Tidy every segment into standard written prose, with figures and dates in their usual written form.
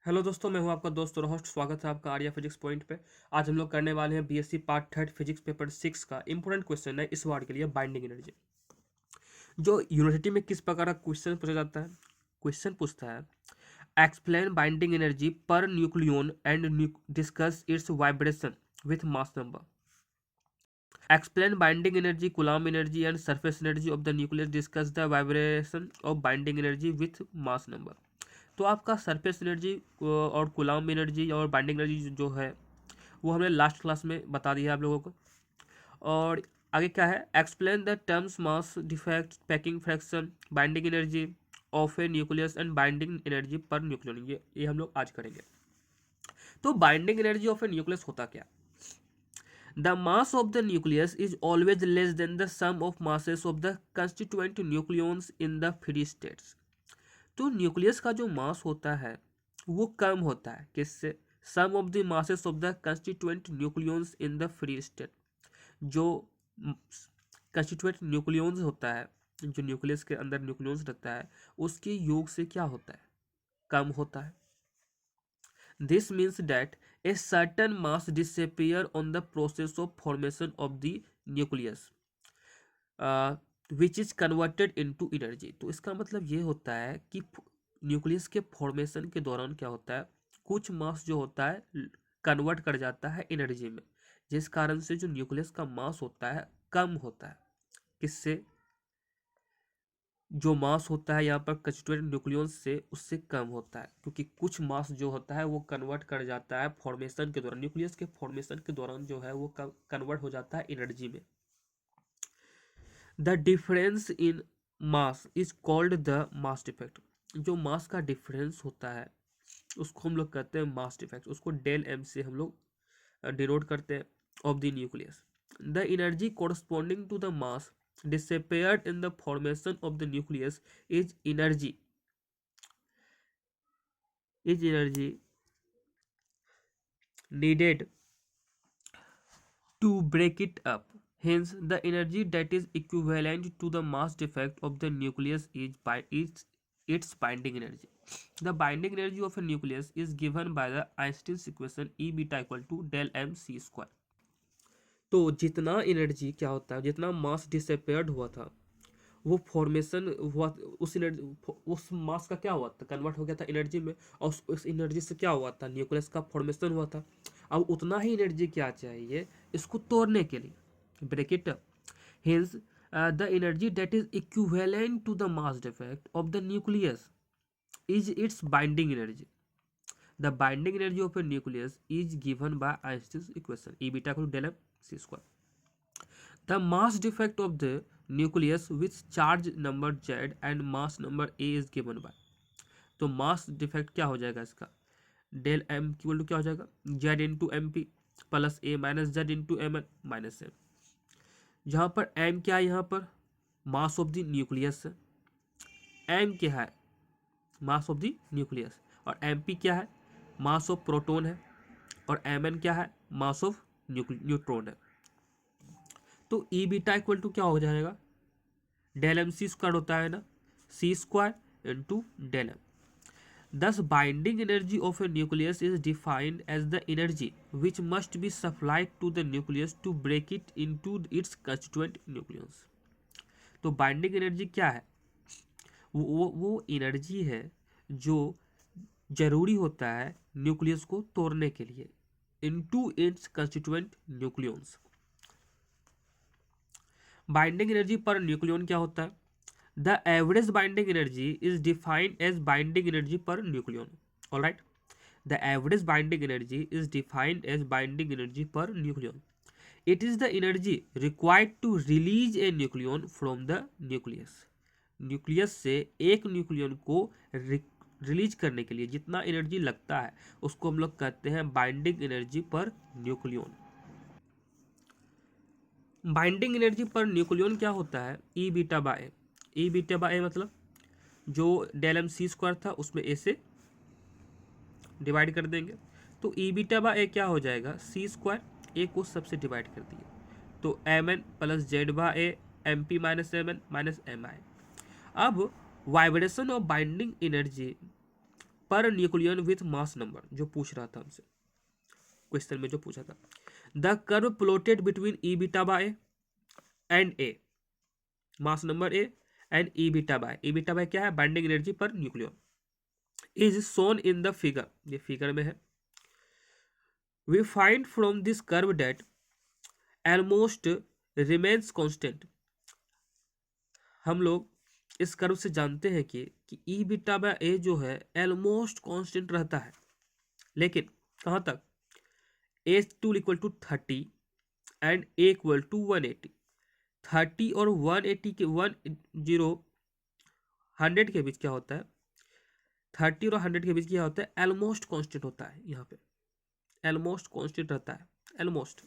Hello दोस्तों, मैं हूं आपका दोस्त और होस्ट। स्वागत है आपका आर्या फिजिक्स पॉइंट पे। आज हम लोग करने वाले हैं BSc part third physics paper 6 का इंपॉर्टेंट क्वेश्चन है इस वार्ड के लिए, बाइंडिंग एनर्जी। जो यूनिवर्सिटी में किस प्रकार का क्वेश्चन पूछा जाता है? क्वेश्चन पूछता है, explain binding energy per nucleon and discuss it's vibration with mass number. Explain binding energy, coulomb energy and surface energy of the nucleus, discuss the vibration of binding energy with mass number. तो आपका surface energy और coulomb energy और binding energy जो है वो हमने last class में बता दिया आप लोगों को। और आगे क्या है, explain the terms mass defect, packing fraction, binding energy of a nucleus and binding energy per nucleon. ये हम लोग आज करेंगे। तो binding energy of a nucleus होता क्या? The mass of the nucleus is always less than the sum of masses of the constituent nucleons in the free states. तो nucleus का जो मास होता है वो कम होता है किससे? Sum of the masses of the constituent nucleons in the free state. जो कंस्टिट्यूएंट न्यूक्लियंस होता है, जो न्यूक्लियस के अंदर न्यूक्लियंस रहता है, उसके योग से क्या होता है? कम होता है। This means that a certain mass disappear on the process of formation of the nucleus which is converted into energy. तो इसका मतलब ये होता है कि न्यूक्लियस के फॉर्मेशन के दौरान क्या होता है, कुछ मास जो होता है कन्वर्ट कर जाता है एनर्जी में, जिस कारण से जो न्यूक्लियस का मास होता है कम होता है। किससे? जो मास होता है यहाँ पर कंस्टिट्यूएंट न्यूक्लियस से, उससे कम होता है, क्योंकि कुछ मास जो होता है वो कन्वर्ट कर जाता है फॉर्मेशन के दौरान, न्यूक्लियस के फॉर्मेशन के दौरान जो है वो कन्वर्ट हो जाता है एनर्जी में। The difference in mass is called the mass defect. जो मास का डिफरेंस होता है उसको हम लोग कहते हैं मास डिफेक्ट। उसको डेल एम से हम लोग डिनोट करते हैं of the nucleus. The energy corresponding to the mass disappeared in the formation of the nucleus is energy needed to break it up. Hence, the energy that is equivalent to the mass defect of the nucleus is its binding energy. The binding energy of a nucleus is given by the Einstein's equation E beta equal to del m c square. तो जितना energy क्या होता है, जितना मास disappeared हुआ था वो formation हुआ, उस एनर्जी, उस मास का क्या हुआ था, कन्वर्ट हो गया था एनर्जी में, और उस एनर्जी से क्या हुआ था, न्यूक्लियस का फॉर्मेशन हुआ था। अब उतना ही एनर्जी क्या चाहिए इसको तोड़ने के लिए, break it up. Hence the energy that is equivalent to the mass defect of the nucleus is its binding energy. The binding energy of a nucleus is given by Einstein's equation E beta equal to del m c square. The mass defect of the nucleus with charge number Z and mass number A is given by। तो mass defect क्या हो जाएगा इसका, del M equal to क्या हो जाएगा, Z into M P plus A minus Z into M N minus M. जहाँ पर एम क्या है, यहाँ पर मास ऑफ द न्यूक्लियस है। एम क्या है, मास ऑफ द न्यूक्लियस। और एम पी क्या है, मास ऑफ प्रोटोन है। और एम एन क्या है, मास ऑफ न्यूट्रॉन है। तो ई बीटा इक्वल टू क्या हो जाएगा, डेल एम सी स्क्वायर होता है ना, C square into del M. Thus, binding energy of a nucleus is defined as the energy which must be supplied to the nucleus to break it into its constituent nucleons। तो binding energy क्या है, वो energy है जो जरूरी होता है nucleus को तोड़ने के लिए, into its constituent nucleons. Binding energy per nucleon क्या होता है, the average binding energy is defined as binding energy per nucleon. Alright, the average binding energy is defined as binding energy per nucleon. It is the energy required to release a nucleon from the nucleus. Nucleus से एक nucleon को release करने के लिए जितना energy लगता है उसको हम लोग कहते हैं binding energy per nucleon. Binding energy per nucleon क्या होता है, E beta by A. E beta by मतलब जो डेल एम सी स्क्वायर था उसमें ए से डिवाइड कर देंगे, तो ई बीटा बाय ए क्या हो जाएगा, सी स्क्वायर, ए को सबसे डिवाइड कर दिए, तो M N plus Z by A, M P minus M N minus M I. अब vibration of binding energy per nucleon with mass number, जो पूछ रहा था हमसे क्वेश्चन में, जो पूछा था। The curve plotted between E beta by and A, mass number A and E beta by क्या है, binding energy per nucleon, is shown in the figure, ये फिगर में है। We find from this curve that almost remains constant, हम लोग इस curve से जानते हैं कि ई बीटा बाय ए जो है almost constant रहता है, लेकिन कहाँ तक, A two equal to 30 and A equal to 180, 30 और 180 के 100 के बीच क्या होता है, 30 और 100 के बीच क्या होता है, almost constant होता है, यहाँ पे almost constant रहता है, almost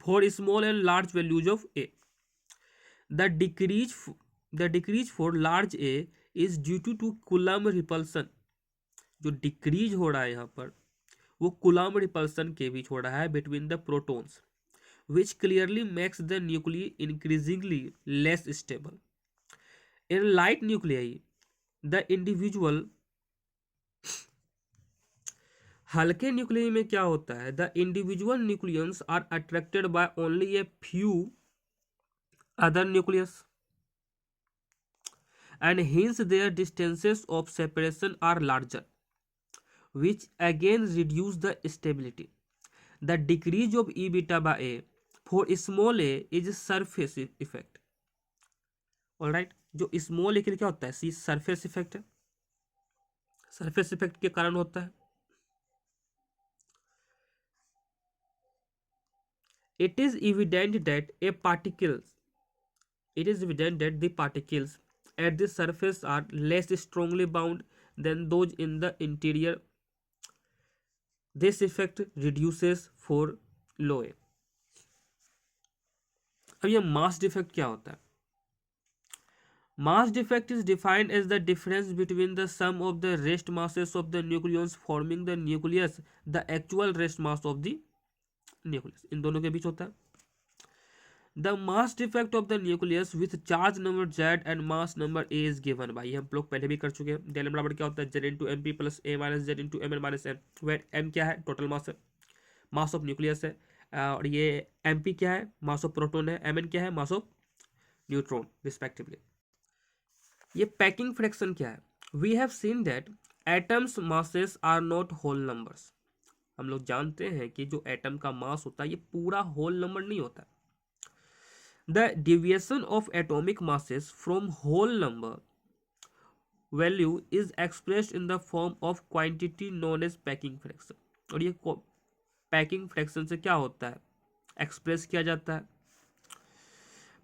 for small and large values of a. The decrease for large a is due to Coulomb repulsion. जो डिक्रीज हो रहा है यहाँ पर वो Coulomb repulsion के बीच हो रहा है between the protons, which clearly makes the nuclei increasingly less stable. In light nuclei, the individual हल्के न्यूक्लियई में क्या होता है, the individual nucleons are attracted by only a few other nucleus and hence their distances of separation are larger, which again reduce the stability. The decrease of E beta by A for small a is surface effect. Alright, जो small ए के लिए क्या होता है, सी surface effect है, surface effect के कारण होता है। It is evident that the particles at the surface are less strongly bound than those in the interior. This effect reduces for low A. अब ये मास डिफेक्ट क्या होता है, mass defect is defined as the difference between the sum of the rest masses of the nucleons forming the nucleus, the actual rest mass of the nucleus, इन दोनों के बीच होता है। The mass defect of the nucleus with charge number Z and mass number A is given by, हम लोग पहले भी कर चुके हैं। डेल एम बराबर क्या होता है, Z into M P plus A minus Z into M N minus N, where M क्या है, टोटल मास है, मास ऑफ न्यूक्लियस है, और ये एम पी क्या है, मास ऑफ प्रोटॉन है, एम एन क्या है, मास ऑफ न्यूट्रॉन रिस्पेक्टिवली। ये पैकिंग फ्रैक्शन क्या है, we have seen that atoms masses are not whole numbers, हम लोग जानते हैं कि जो एटम का मास होता है ये पूरा होल नंबर नहीं होता। The deviation of atomic masses from whole number value is expressed in the form of quantity known as packing fraction, और ये पैकिंग फ्रैक्शन से क्या होता है, एक्सप्रेस किया जाता है।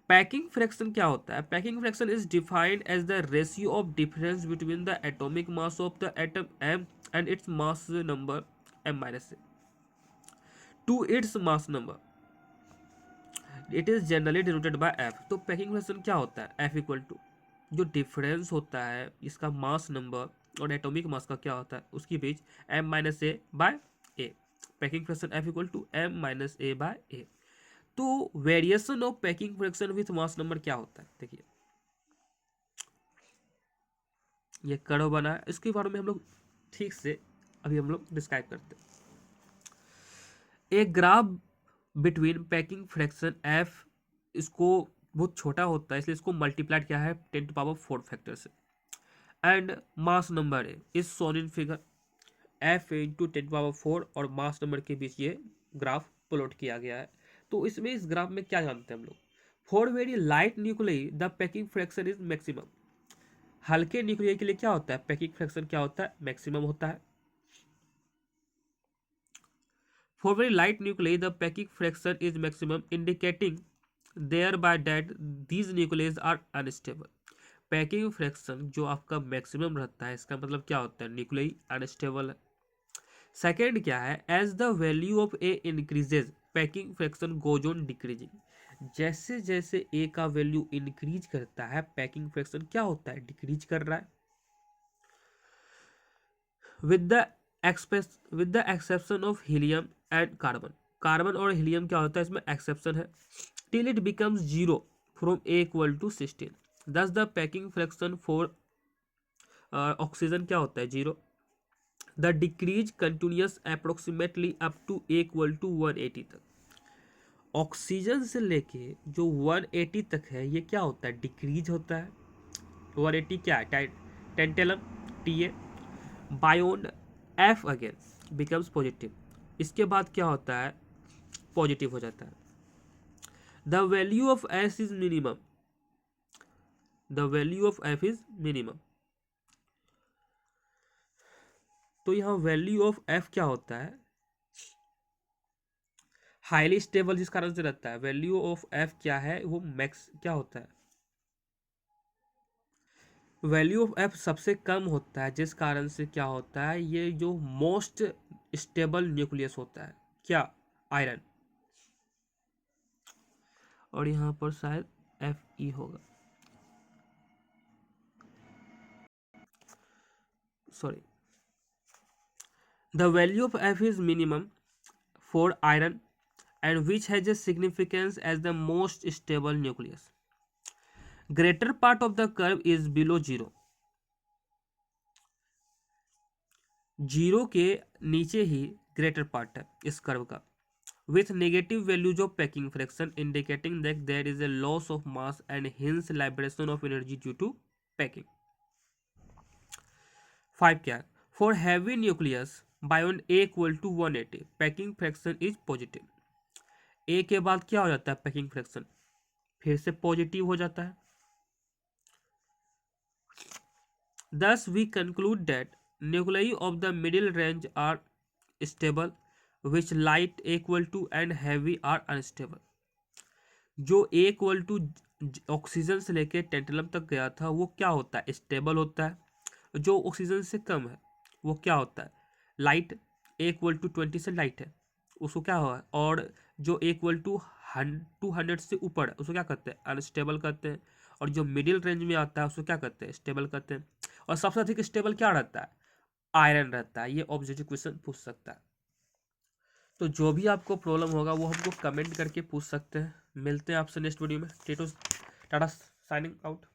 पैकिंग फ्रैक्शन क्या होता है, packing fraction is defined as the ratio of difference between the atomic mass of the atom m and its mass number m minus to its mass number, it is generally denoted by F. तो packing fraction क्या होता है, F equal to जो difference होता है इसका mass number और atomic mass का क्या होता है उसके बीच m minus A by A, packing fraction F equal to m minus A by A. तो variation of packing fraction with mass number क्या होता है, देखिए ये कर्व बना है, इसके बारे में हम लोग ठीक से अभी हम लोग डिस्क्राइब करते हैं। एक graph between packing fraction F, इसको बहुत छोटा होता है इसलिए इसको मल्टीप्लाइड किया है 10⁴ फैक्टर से, and mass number A is shown in figure, F into 10⁴ और मास नंबर के बीच ये ग्राफ प्लॉट किया गया है। तो इसमें इस ग्राफ में क्या जानते हैं हम लोग, for very light nuclei the packing fraction is maximum, हल्के न्यूक्लियाई के लिए क्या होता है, पैकिंग फ्रैक्शन क्या होता है, मैक्सिमम होता है। For very light nuclei, the packing fraction is maximum, indicating thereby that these nuclei are unstable. Packing fraction जो आपका मैक्सिमम रहता है इसका मतलब क्या होता है, न्यूक्लियाई अनस्टेबल है। सेकेंड क्या है, as the value of A increases packing fraction goes on decreasing, जैसे जैसे ए का वैल्यू इंक्रीज करता है पैकिंग फ्रैक्शन क्या होता है, डिक्रीज कर रहा है। With the exception of helium and carbon, carbon और हीलियम क्या होता है इसमें एक्सेप्शन है, till it becomes 0 from A equal to 16, thus the packing fraction for oxygen क्या होता है 0। The decrease continues approximately up to equal to 180 तक। ऑक्सीजन से लेके जो 180 तक है ये क्या होता है, डिक्रीज होता है। 180 क्या है, tantalum TA। बायोन F again becomes positive. इसके बाद क्या होता है, पॉजिटिव हो जाता है। The value of S is minimum, the value of F is minimum. तो यहाँ वैल्यू ऑफ F क्या होता है, हाईली स्टेबल जिस कारण से रहता है। वैल्यू ऑफ F क्या है, वो मैक्स क्या होता है, वैल्यू ऑफ F सबसे कम होता है जिस कारण से क्या होता है, ये जो मोस्ट स्टेबल न्यूक्लियस होता है क्या, आयरन। और यहाँ पर शायद Fe होगा, sorry. The value of F is minimum for iron and which has a significance as the most stable nucleus. Greater part of the curve is below 0. 0 के नीचे ही ग्रेटर पार्ट है इस कर्व का, with negative values of packing fraction indicating that there is a loss of mass and hence liberation of energy due to packing. 5 क्या है, for heavy nucleus बायोन A equal to 180 packing fraction is positive. A के बाद क्या हो जाता है, packing fraction फिर से पॉजिटिव हो जाता है। Thus we conclude that nuclei of the middle range are stable, which light equal to and heavy are unstable. जो A equal to ऑक्सीजन से लेके टेंटलम तक गया था वो क्या होता है, स्टेबल होता है। जो ऑक्सीजन से कम है वो क्या होता है, लाइट। A equal to 20 से लाइट है उसको क्या हुआ, और जो A equal to 200 से ऊपर है उसको क्या करते हैं, अनस्टेबल करते हैं। और जो मिडिल रेंज में आता है उसको क्या करते हैं, स्टेबल करते हैं। और सबसे अधिक स्टेबल क्या रहता है, आयरन रहता है। ये ऑब्जेक्टिव क्वेश्चन पूछ सकता है। तो जो भी आपको प्रॉब्लम होगा वो हमको कमेंट करके पूछ सकते हैं। मिलते हैं आपसे नेक्स्ट वीडियो में। Tata signing out.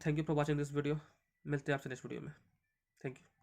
Thank you for watching this video. मिलते हैं आपसे नेक्स्ट वीडियो में। Thank you.